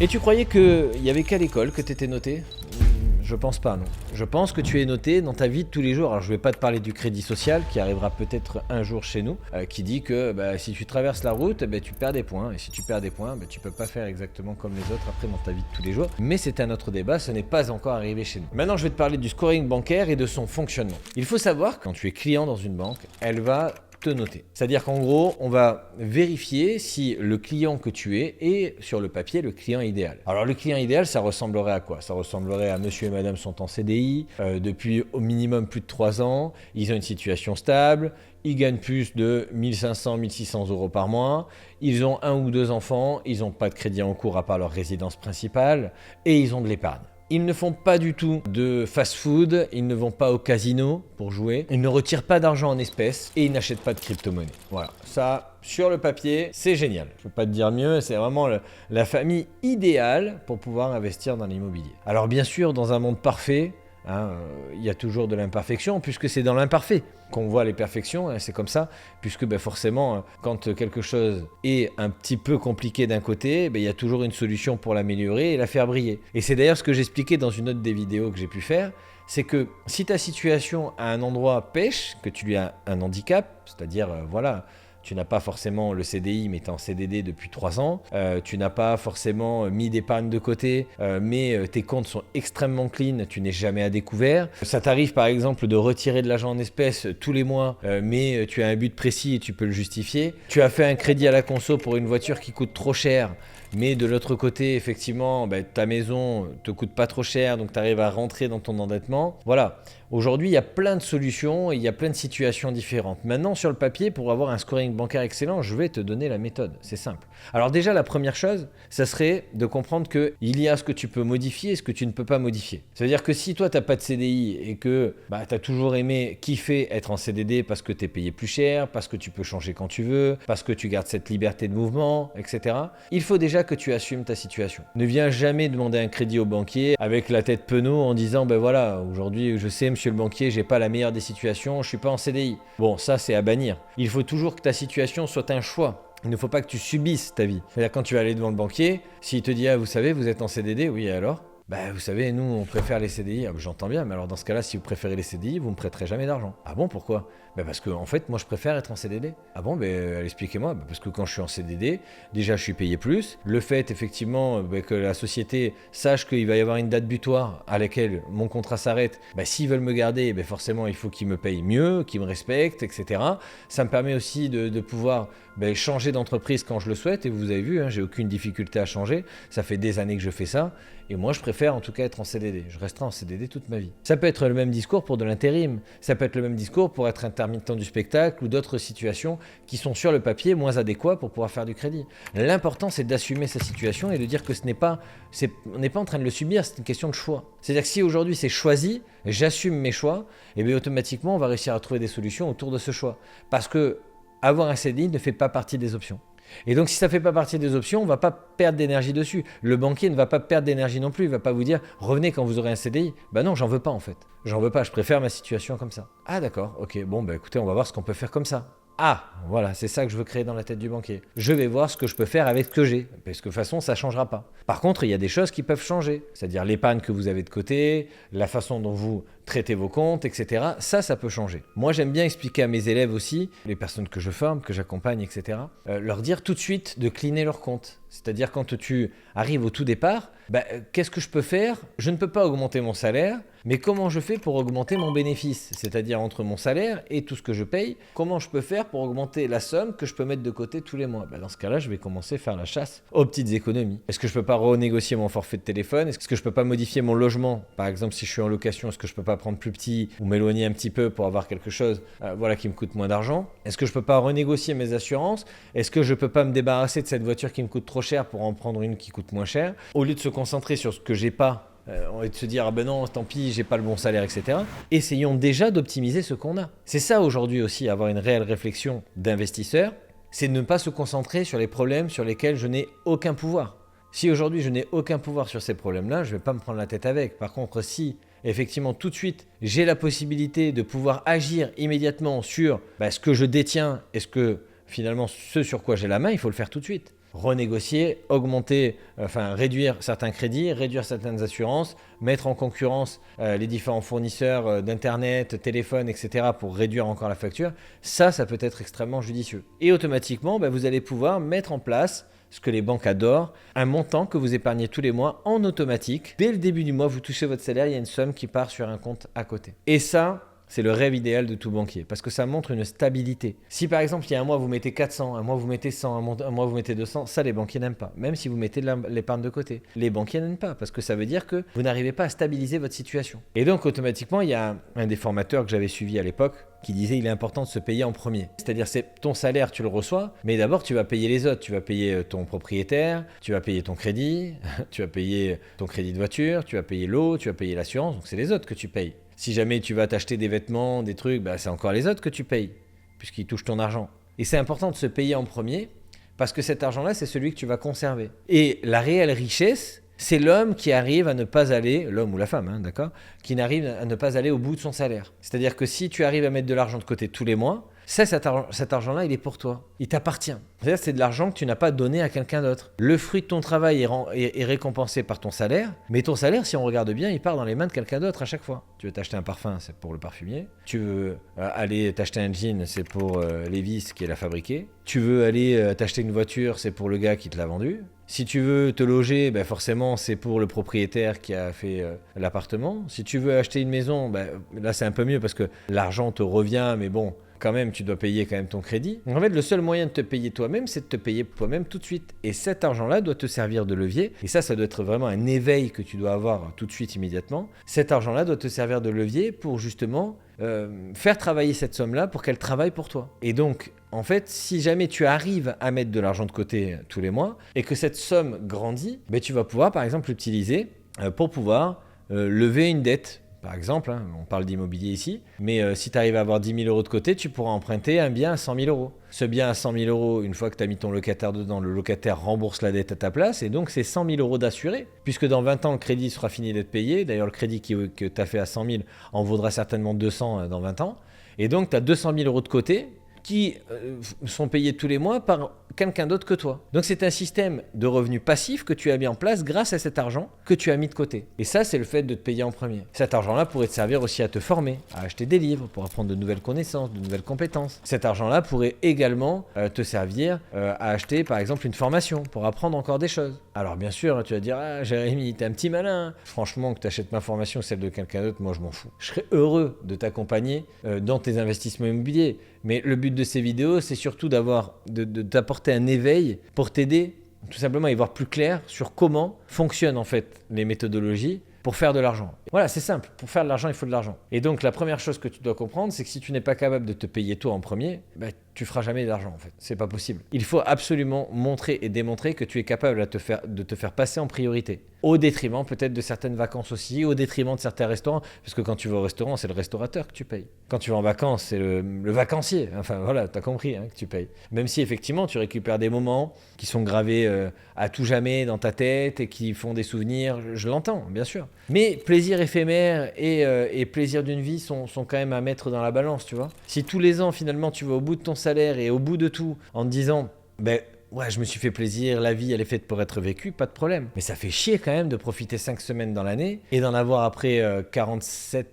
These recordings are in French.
Et tu croyais qu'il y avait qu'à l'école que tu étais noté? Je pense pas, non. Je pense que tu es noté dans ta vie de tous les jours. Alors je vais pas te parler du crédit social qui arrivera peut-être un jour chez nous, qui dit que si tu traverses la route, tu perds des points. Et si tu perds des points, tu peux pas faire exactement comme les autres après dans ta vie de tous les jours. Mais c'est un autre débat, ce n'est pas encore arrivé chez nous. Maintenant je vais te parler du scoring bancaire et de son fonctionnement. Il faut savoir que quand tu es client dans une banque, elle va te noter. C'est-à-dire qu'en gros, on va vérifier si le client que tu es est sur le papier le client idéal. Alors le client idéal, ça ressemblerait à quoi? Ça ressemblerait à monsieur et madame sont en CDI, depuis au minimum plus de 3 ans, ils ont une situation stable, ils gagnent plus de 1500, 1600 euros par mois, ils ont 1 ou 2 enfants, ils n'ont pas de crédit en cours à part leur résidence principale et ils ont de l'épargne. Ils ne font pas du tout de fast-food, ils ne vont pas au casino pour jouer, ils ne retirent pas d'argent en espèces et ils n'achètent pas de crypto-monnaie. Voilà, ça, sur le papier, c'est génial. Je ne peux pas te dire mieux, c'est vraiment la famille idéale pour pouvoir investir dans l'immobilier. Alors bien sûr, dans un monde parfait, il y a toujours de l'imperfection puisque c'est dans l'imparfait qu'on voit les perfections, c'est comme ça, puisque forcément quand quelque chose est un petit peu compliqué d'un côté, il y a toujours une solution pour l'améliorer et la faire briller. Et c'est d'ailleurs ce que j'expliquais dans une autre des vidéos que j'ai pu faire, c'est que si ta situation à un endroit pêche, que tu as un handicap, c'est-à-dire tu n'as pas forcément le CDI, mais tu es en CDD depuis 3 ans. Tu n'as pas forcément mis d'épargne de côté, mais tes comptes sont extrêmement clean, tu n'es jamais à découvert. Ça t'arrive par exemple de retirer de l'argent en espèces tous les mois, mais tu as un but précis et tu peux le justifier. Tu as fait un crédit à la conso pour une voiture qui coûte trop cher, mais de l'autre côté, effectivement, ta maison te coûte pas trop cher, donc tu arrives à rentrer dans ton endettement. Voilà. Aujourd'hui, il y a plein de solutions et il y a plein de situations différentes. Maintenant, sur le papier, pour avoir un scoring bancaire excellent, je vais te donner la méthode. C'est simple. Alors déjà, la première chose, ça serait de comprendre qu'il y a ce que tu peux modifier et ce que tu ne peux pas modifier. Ça veut dire que si toi, tu n'as pas de CDI et que tu as toujours aimé kiffer être en CDD parce que tu es payé plus cher, parce que tu peux changer quand tu veux, parce que tu gardes cette liberté de mouvement, etc., il faut déjà que tu assumes ta situation. Ne viens jamais demander un crédit au banquier avec la tête penaud en disant voilà, aujourd'hui, je sais, monsieur le banquier, j'ai pas la meilleure des situations, je suis pas en CDI. Bon, ça, c'est à bannir. Il faut toujours que ta situation soit un choix. Il ne faut pas que tu subisses ta vie. C'est-à-dire quand tu vas aller devant le banquier, s'il te dit vous savez, vous êtes en CDD, oui, et alors vous savez, nous, on préfère les CDI. J'entends bien, mais alors dans ce cas-là, si vous préférez les CDI, vous me prêterez jamais d'argent. Ah bon, pourquoi? Parce que, en fait, moi, je préfère être en CDD. Ah bon, expliquez-moi. Parce que quand je suis en CDD, déjà, je suis payé plus. Le fait, effectivement, que la société sache qu'il va y avoir une date butoir à laquelle mon contrat s'arrête, s'ils veulent me garder, forcément, il faut qu'ils me payent mieux, qu'ils me respectent, etc. Ça me permet aussi de pouvoir changer d'entreprise quand je le souhaite. Et vous avez vu, j'ai aucune difficulté à changer. Ça fait des années que je fais ça. Et moi, je préfère en tout cas être en CDD. Je resterai en CDD toute ma vie. Ça peut être le même discours pour de l'intérim. Ça peut être le même discours pour être intermittent du spectacle ou d'autres situations qui sont sur le papier moins adéquats pour pouvoir faire du crédit. L'important, c'est d'assumer sa situation et de dire que on n'est pas en train de le subir, c'est une question de choix. C'est-à-dire que si aujourd'hui c'est choisi, j'assume mes choix, et automatiquement, on va réussir à trouver des solutions autour de ce choix. Parce que avoir un CDI ne fait pas partie des options. Et donc si ça ne fait pas partie des options, on ne va pas perdre d'énergie dessus. Le banquier ne va pas perdre d'énergie non plus, il ne va pas vous dire revenez quand vous aurez un CDI. Non, j'en veux pas en fait. J'en veux pas, je préfère ma situation comme ça. Ah d'accord, ok, bon écoutez, on va voir ce qu'on peut faire comme ça. Ah, voilà, c'est ça que je veux créer dans la tête du banquier. Je vais voir ce que je peux faire avec ce que j'ai, parce que de toute façon, ça ne changera pas. Par contre, il y a des choses qui peuvent changer, c'est-à-dire l'épargne que vous avez de côté, la façon dont vous traitez vos comptes, etc. Ça peut changer. Moi, j'aime bien expliquer à mes élèves aussi, les personnes que je forme, que j'accompagne, etc., leur dire tout de suite de cleaner leur compte. C'est-à-dire quand tu arrives au tout départ, qu'est-ce que je peux faire? Je ne peux pas augmenter mon salaire, mais comment je fais pour augmenter mon bénéfice? C'est-à-dire entre mon salaire et tout ce que je paye, comment je peux faire pour augmenter la somme que je peux mettre de côté tous les mois? Dans ce cas-là, je vais commencer à faire la chasse aux petites économies. Est-ce que je peux pas renégocier mon forfait de téléphone? Est-ce que je peux pas modifier mon logement? Par exemple, si je suis en location, est-ce que je peux pas prendre plus petit ou m'éloigner un petit peu pour avoir quelque chose qui me coûte moins d'argent? Est-ce que je peux pas renégocier mes assurances? Est-ce que je peux pas me débarrasser de cette voiture qui me coûte trop cher pour en prendre une qui coûte moins cher? Au lieu de se concentrer sur ce que j'ai pas, et de se dire non, tant pis, j'ai pas le bon salaire, etc. Essayons déjà d'optimiser ce qu'on a. C'est ça aujourd'hui aussi, avoir une réelle réflexion d'investisseur, c'est ne pas se concentrer sur les problèmes sur lesquels je n'ai aucun pouvoir. Si aujourd'hui je n'ai aucun pouvoir sur ces problèmes-là, je ne vais pas me prendre la tête avec. Par contre, si effectivement tout de suite j'ai la possibilité de pouvoir agir immédiatement sur ce que je détiens et ce sur quoi j'ai la main, il faut le faire tout de suite. renégocier, augmenter, réduire certains crédits, réduire certaines assurances, mettre en concurrence les différents fournisseurs d'internet, téléphone, etc. pour réduire encore la facture, ça peut être extrêmement judicieux. Et automatiquement, vous allez pouvoir mettre en place ce que les banques adorent, un montant que vous épargnez tous les mois en automatique. Dès le début du mois, vous touchez votre salaire, il y a une somme qui part sur un compte à côté. Et ça, c'est le rêve idéal de tout banquier parce que ça montre une stabilité. Si par exemple, il y a un mois, vous mettez 400, un mois, vous mettez 100, un mois, vous mettez 200, ça, les banquiers n'aiment pas. Même si vous mettez de l'épargne de côté. Les banquiers n'aiment pas parce que ça veut dire que vous n'arrivez pas à stabiliser votre situation. Et donc, automatiquement, il y a un des formateurs que j'avais suivi à l'époque qui disait il est important de se payer en premier. C'est-à-dire c'est ton salaire, tu le reçois, mais d'abord tu vas payer les autres. Tu vas payer ton propriétaire, tu vas payer ton crédit, tu vas payer ton crédit de voiture, tu vas payer l'eau, tu vas payer l'assurance. Donc c'est les autres que tu payes. Si jamais tu vas t'acheter des vêtements, des trucs, c'est encore les autres que tu payes, puisqu'ils touchent ton argent. Et c'est important de se payer en premier, parce que cet argent-là, c'est celui que tu vas conserver. Et la réelle richesse, c'est l'homme qui arrive à ne pas aller, l'homme ou la femme, d'accord, qui n'arrive à ne pas aller au bout de son salaire. C'est-à-dire que si tu arrives à mettre de l'argent de côté tous les mois, cet argent-là, il est pour toi. Il t'appartient. C'est-à-dire que c'est de l'argent que tu n'as pas donné à quelqu'un d'autre. Le fruit de ton travail est récompensé par ton salaire, mais ton salaire, si on regarde bien, il part dans les mains de quelqu'un d'autre à chaque fois. Tu veux t'acheter un parfum, c'est pour le parfumier. Tu veux aller t'acheter un jean, c'est pour Levi's qui l'a fabriqué. Tu veux aller t'acheter une voiture, c'est pour le gars qui te l'a vendu. Si tu veux te loger, forcément, c'est pour le propriétaire qui a fait l'appartement. Si tu veux acheter une maison, là, c'est un peu mieux parce que l'argent te revient, mais bon, quand même, tu dois payer quand même ton crédit. En fait, le seul moyen de te payer toi-même, c'est de te payer toi-même tout de suite. Et cet argent-là doit te servir de levier. Et ça doit être vraiment un éveil que tu dois avoir tout de suite, immédiatement. Cet argent-là doit te servir de levier pour justement faire travailler cette somme-là pour qu'elle travaille pour toi. Et donc, en fait, si jamais tu arrives à mettre de l'argent de côté tous les mois et que cette somme grandit, tu vas pouvoir, par exemple, l'utiliser pour pouvoir lever une dette. Par exemple, on parle d'immobilier ici, mais si tu arrives à avoir 10 000 euros de côté, tu pourras emprunter un bien à 100 000 euros. Ce bien à 100 000 euros, une fois que tu as mis ton locataire dedans, le locataire rembourse la dette à ta place et donc c'est 100 000 euros d'assuré. Puisque dans 20 ans, le crédit sera fini d'être payé. D'ailleurs, le crédit que tu as fait à 100 000 en vaudra certainement 200 dans 20 ans. Et donc, tu as 200 000 euros de côté qui sont payés tous les mois par quelqu'un d'autre que toi. Donc c'est un système de revenus passifs que tu as mis en place grâce à cet argent que tu as mis de côté. Et ça, c'est le fait de te payer en premier. Cet argent-là pourrait te servir aussi à te former, à acheter des livres, pour apprendre de nouvelles connaissances, de nouvelles compétences. Cet argent-là pourrait également te servir à acheter par exemple une formation pour apprendre encore des choses. Alors bien sûr, tu vas dire « Ah Jérémy, t'es un petit malin. Franchement, que tu achètes ma formation ou celle de quelqu'un d'autre, moi je m'en fous. Je serais heureux de t'accompagner dans tes investissements immobiliers. Mais le but de ces vidéos, c'est surtout de t'apporter un éveil pour t'aider tout simplement à y voir plus clair sur comment fonctionnent en fait les méthodologies pour faire de l'argent. Voilà, c'est simple. Pour faire de l'argent, il faut de l'argent. Et donc, la première chose que tu dois comprendre, c'est que si tu n'es pas capable de te payer toi en premier, tu feras jamais d'argent en fait. C'est pas possible. Il faut absolument montrer et démontrer que tu es capable de te faire passer en priorité. Au détriment peut-être de certaines vacances aussi, au détriment de certains restaurants. Parce que quand tu vas au restaurant, c'est le restaurateur que tu payes. Quand tu vas en vacances, c'est le vacancier. Enfin voilà, t'as compris que tu payes. Même si effectivement, tu récupères des moments qui sont gravés à tout jamais dans ta tête et qui font des souvenirs. Je l'entends, bien sûr. Mais plaisir éphémère et plaisir d'une vie sont quand même à mettre dans la balance, tu vois. Si tous les ans, finalement, tu vas au bout de ton salaire et au bout de tout en te disant ouais, je me suis fait plaisir, la vie elle est faite pour être vécue, pas de problème. Mais ça fait chier quand même de profiter 5 semaines dans l'année et d'en avoir après 46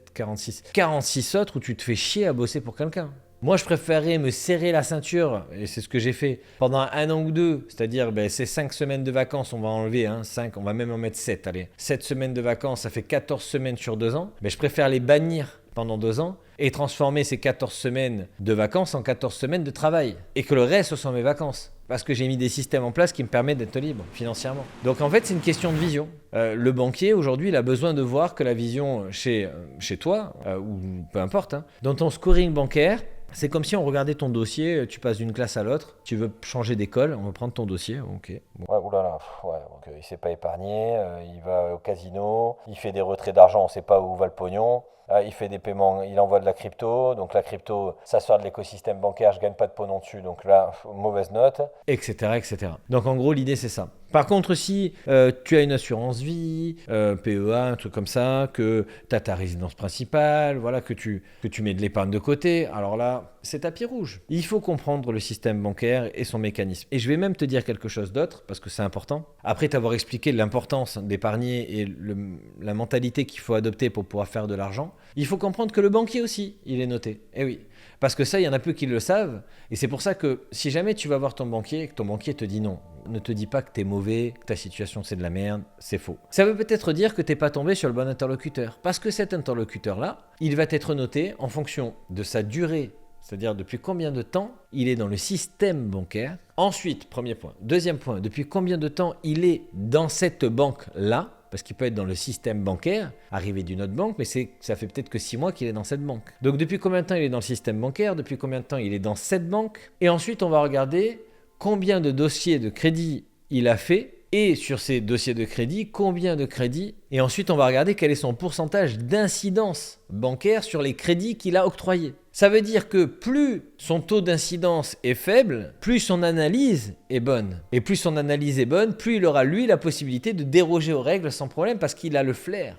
autres où tu te fais chier à bosser pour quelqu'un. Moi, je préférerais me serrer la ceinture, et c'est ce que j'ai fait, pendant 1 an ou 2, c'est-à-dire ces 5 semaines de vacances, on va enlever 5, on va même en mettre 7, allez. 7 semaines de vacances, ça fait 14 semaines sur 2 ans, mais je préfère les bannir pendant 2 ans et transformer ces 14 semaines de vacances en 14 semaines de travail. Et que le reste, ce sont mes vacances. Parce que j'ai mis des systèmes en place qui me permettent d'être libre financièrement. Donc en fait, c'est une question de vision. Le banquier, aujourd'hui, il a besoin de voir que la vision chez toi, ou peu importe, dans ton scoring bancaire, c'est comme si on regardait ton dossier, tu passes d'une classe à l'autre, tu veux changer d'école, on va prendre ton dossier, ok. Bon. Ouais, oulala, donc, il ne s'est pas épargné, il va au casino, il fait des retraits d'argent, on ne sait pas où va le pognon. Il fait des paiements, il envoie de la crypto, donc la crypto, ça sort de l'écosystème bancaire, je gagne pas de pognon dessus, donc là, mauvaise note, etc., etc. Donc en gros, l'idée c'est ça. Par contre, si tu as une assurance vie, PEA, un truc comme ça, que tu as ta résidence principale, voilà, que tu mets de l'épargne de côté, alors là, c'est tapis rouge. Il faut comprendre le système bancaire et son mécanisme. Et je vais même te dire quelque chose d'autre, parce que c'est important. Après t'avoir expliqué l'importance d'épargner et la mentalité qu'il faut adopter pour pouvoir faire de l'argent, il faut comprendre que le banquier aussi, il est noté. Eh oui. Parce que ça, il y en a peu qui le savent. Et c'est pour ça que si jamais tu vas voir ton banquier et que ton banquier te dit non, ne te dis pas que t'es mauvais, que ta situation c'est de la merde, c'est faux. Ça veut peut-être dire que t'es pas tombé sur le bon interlocuteur. Parce que cet interlocuteur-là, il va être noté en fonction de sa durée, c'est-à-dire depuis combien de temps il est dans le système bancaire. Ensuite, premier point. Deuxième point, depuis combien de temps il est dans cette banque-là. Parce qu'il peut être dans le système bancaire, arrivé d'une autre banque, mais ça fait peut-être que 6 mois qu'il est dans cette banque. Donc depuis combien de temps il est dans le système bancaire, depuis combien de temps il est dans cette banque. Et ensuite, on va regarder combien de dossiers de crédit il a fait, et sur ces dossiers de crédit, combien de crédits. Et ensuite, on va regarder quel est son pourcentage d'incidence bancaire sur les crédits qu'il a octroyés. Ça veut dire que plus son taux d'incidence est faible, plus son analyse est bonne. Et plus son analyse est bonne, plus il aura lui la possibilité de déroger aux règles sans problème parce qu'il a le flair.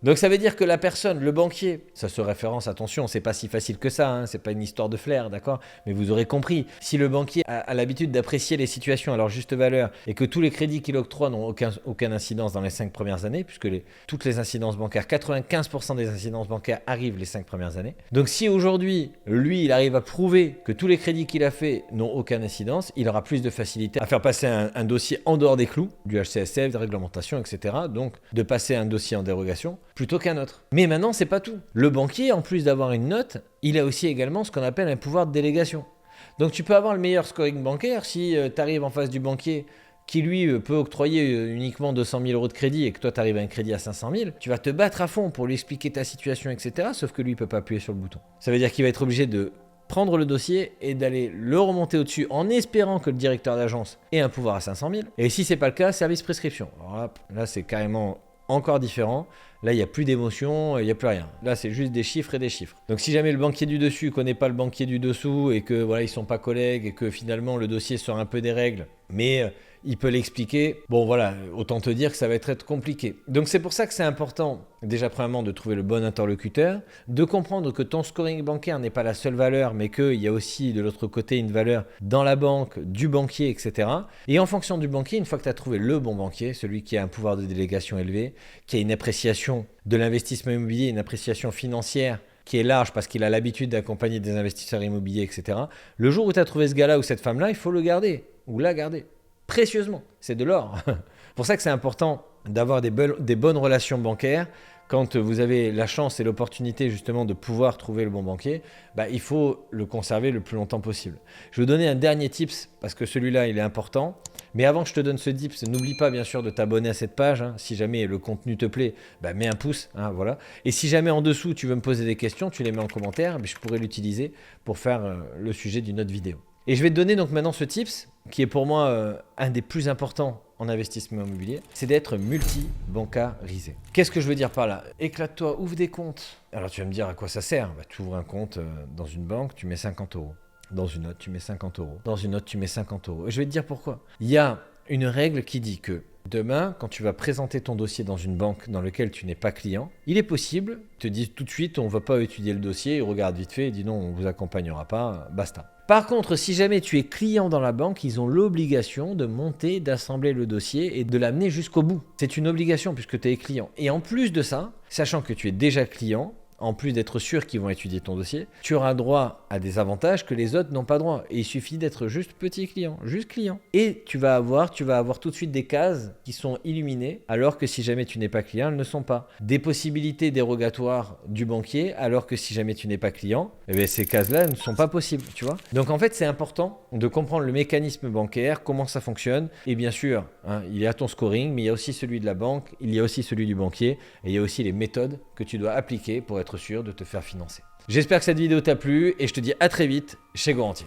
Donc ça veut dire que la personne, le banquier, ça se référence, attention, c'est pas si facile que ça, hein, c'est pas une histoire de flair, d'accord? Mais vous aurez compris, si le banquier a l'habitude d'apprécier les situations à leur juste valeur et que tous les crédits qu'il octroie n'ont aucune incidence dans les 5 premières années, puisque toutes les incidences bancaires, 95% des incidences bancaires arrivent les 5 premières années. Donc si aujourd'hui, lui, il arrive à prouver que tous les crédits qu'il a fait n'ont aucune incidence, il aura plus de facilité à faire passer un dossier en dehors des clous, du HCSF, des réglementations, etc. Donc de passer un dossier en dérogation plutôt qu'un autre. Mais maintenant, c'est pas tout. Le banquier, en plus d'avoir une note, il a aussi également ce qu'on appelle un pouvoir de délégation. Donc tu peux avoir le meilleur scoring bancaire si tu arrives en face du banquier qui lui peut octroyer uniquement 200 000 euros de crédit et que toi tu arrives à un crédit à 500 000, tu vas te battre à fond pour lui expliquer ta situation, etc. Sauf que lui, il peut pas appuyer sur le bouton. Ça veut dire qu'il va être obligé de prendre le dossier et d'aller le remonter au-dessus en espérant que le directeur d'agence ait un pouvoir à 500 000. Et si c'est pas le cas, service prescription. Alors là c'est carrément encore différent. Là, il n'y a plus d'émotion, il n'y a plus rien. Là, c'est juste des chiffres et des chiffres. Donc, si jamais le banquier du dessus ne connaît pas le banquier du dessous et que voilà, ils sont pas collègues et que finalement le dossier sort un peu des règles, mais il peut l'expliquer, bon voilà, autant te dire que ça va être compliqué. Donc, c'est pour ça que c'est important, déjà premièrement, de trouver le bon interlocuteur, de comprendre que ton scoring bancaire n'est pas la seule valeur, mais qu'il y a aussi de l'autre côté une valeur dans la banque, du banquier, etc. Et en fonction du banquier, une fois que tu as trouvé le bon banquier, celui qui a un pouvoir de délégation élevé, qui a une appréciation de l'investissement immobilier, une appréciation financière qui est large parce qu'il a l'habitude d'accompagner des investisseurs immobiliers, etc. Le jour où tu as trouvé ce gars-là ou cette femme-là, il faut le garder ou la garder précieusement. C'est de l'or. C'est pour ça que c'est important d'avoir des bonnes relations bancaires. Quand vous avez la chance et l'opportunité justement de pouvoir trouver le bon banquier, il faut le conserver le plus longtemps possible. Je vais vous donner un dernier tips parce que celui-là, il est important. Mais avant que je te donne ce tips, n'oublie pas bien sûr de t'abonner à cette page. Hein. Si jamais le contenu te plaît, mets un pouce. Hein, voilà. Et si jamais en dessous, tu veux me poser des questions, tu les mets en commentaire. Je pourrais l'utiliser pour faire le sujet d'une autre vidéo. Et je vais te donner donc maintenant ce tips qui est pour moi un des plus importants en investissement immobilier, c'est d'être multi-bancarisé. Qu'est-ce que je veux dire par là? Éclate-toi, ouvre des comptes. Alors tu vas me dire à quoi ça sert? Tu ouvres un compte dans une banque, tu mets 50 euros. Dans une autre, tu mets 50 euros. Dans une autre, tu mets 50 euros. Et je vais te dire pourquoi. Il y a une règle qui dit que demain, quand tu vas présenter ton dossier dans une banque dans laquelle tu n'es pas client, il est possible, ils te disent tout de suite, on ne va pas étudier le dossier, ils regardent vite fait et disent non, on ne vous accompagnera pas, basta. Par contre, si jamais tu es client dans la banque, ils ont l'obligation de monter, d'assembler le dossier et de l'amener jusqu'au bout. C'est une obligation puisque tu es client. Et en plus de ça, sachant que tu es déjà client, en plus d'être sûr qu'ils vont étudier ton dossier, tu auras droit à des avantages que les autres n'ont pas droit. Et il suffit d'être juste petit client, juste client. Et tu vas avoir tout de suite des cases qui sont illuminées, alors que si jamais tu n'es pas client, elles ne sont pas. Des possibilités dérogatoires du banquier, alors que si jamais tu n'es pas client, ces cases-là ne sont pas possibles, tu vois. Donc en fait, c'est important de comprendre le mécanisme bancaire, comment ça fonctionne. Et bien sûr, il y a ton scoring, mais il y a aussi celui de la banque, il y a aussi celui du banquier, et il y a aussi les méthodes que tu dois appliquer pour être sûr de te faire financer. J'espère que cette vidéo t'a plu et je te dis à très vite chez Gorantier.